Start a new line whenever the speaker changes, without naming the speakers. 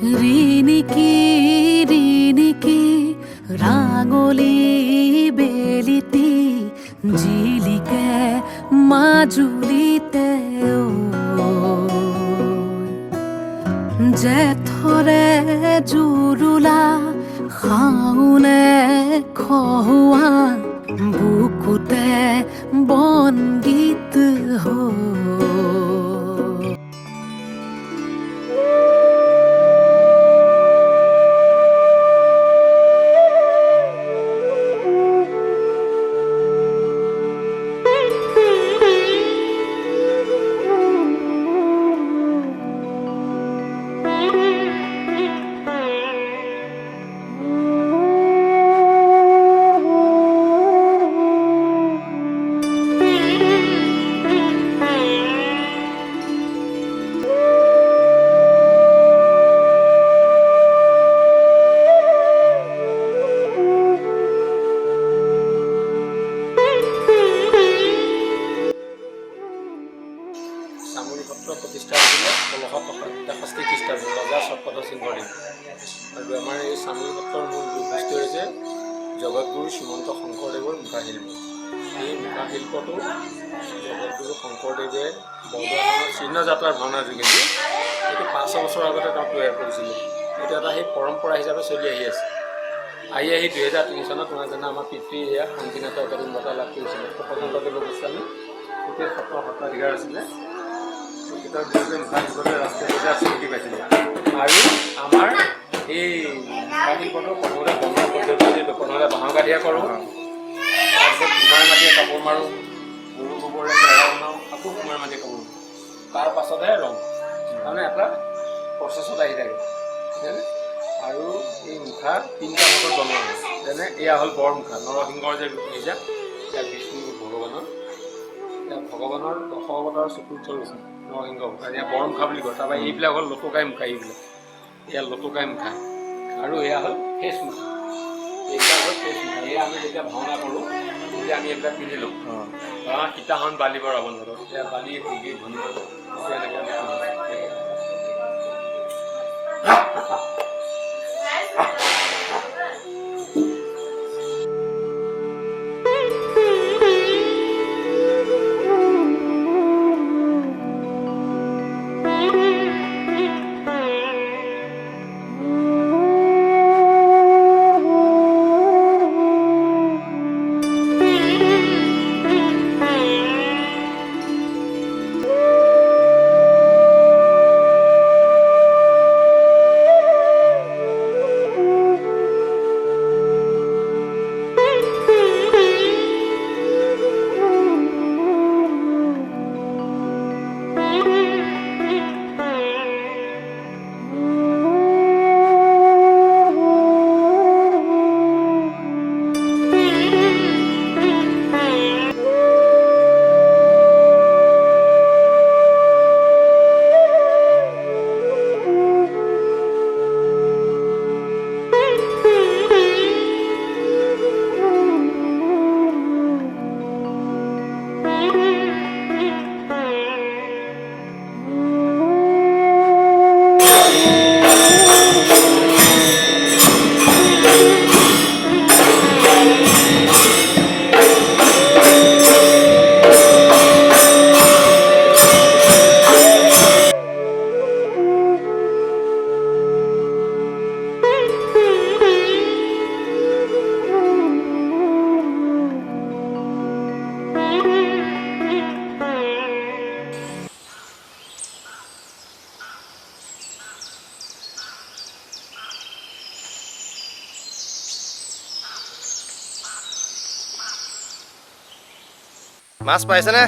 ৰিণিকি ৰিণিকি ৰাঙলী বেলিটি জিলিকে মাজুলীতে জেঠৰে জুৰুলা শাওনে খহুৱা বুকুতে বন্দীত
প্ৰতিষ্ঠা হৈছিলে ১৬৬৩ খ্ৰীষ্টাব্দত ৰজা চটপট সিংহৰ দিন। আৰু আমাৰ এই চামগুৰি সত্ৰৰ মূল বৈশিষ্ট্য হৈছে জগতগুৰু শ্ৰীমন্ত শংকৰদেৱৰ মুখাশিল্প। এই মুখাশিল্পটো জগতগুৰু শংকৰদেৱে বৰদোৱাখনৰ চিহ্নযাত্ৰাৰ ভাওনাৰ যোগেদি এইটো ৫০০ বছৰ আগতে তেওঁ তৈয়াৰ কৰিছিলে। এইটো এটা সেই পৰম্পৰা হিচাপে চলি আহি আছে। আহি ২০০৩ চনত তোমাৰ যেনে আমাৰ পিতৃ এয়া শান্তিনাথ একাডেমী বঁটা লাভ কৰিছিলে। প্ৰশান্তদেৱ গোস্বামী গোটেই সত্ৰৰ সত্ৰাধিকাৰ আছিলে। তেখেতৰ বিৰুদ্ধে মুখাশিল্পতে ৰাষ্ট্ৰীয় পৰ্যায়ত স্বীকৃতি পাইছিলে। আৰু আমাৰ এই মুখাশিল্পটো প্ৰথমতে বনোৱা পদ্ধতি প্ৰথমতে বাঁহৰ কাঠিয়ে কৰোঁ, তাৰপিছত কুমাৰ মাটিয়ে কাপোৰ মাৰোঁ, গৰু গোবৰে চেহেৰা বনাওঁ, আকৌ কুমাৰ মাটিয়ে কাপোৰ মাৰোঁ, তাৰ পাছতহে ৰং। তাৰমানে এটা প্ৰচেছত আহি থাকে। আৰু এই মুখা ৩টা ভাগত বনোৱা হয়। যেনে এয়া হ'ল বৰ মুখা, নৰসিংহৰ যে নিজা, ইয়াত বিষ্ণু ভগৱানৰ, ইয়াত ভগৱানৰ ১০০ অৱতাৰৰ চকুৰ তল আছে নৰসিংহ মুখা, ইয়াত বৰ মুখা বুলি কয়। তাৰপৰা এইবিলাক হ'ল লটকাই মুখা, এইবিলাক এয়া লটকাই মুখা। আৰু এয়া হ'ল ফেচ মুখা, এইবিলাক হ'ল ফেচ মুখা। এয়া আমি যেতিয়া ভাওনা কৰোঁ তেতিয়া আমি এইবিলাক পিন্ধি লওঁ। সীতাহৰণ বালিবৰ ৰাৱণৰ এতিয়া বালি ভুগি ধনি এনেকৈ আমি
মাছ পাইছেনে?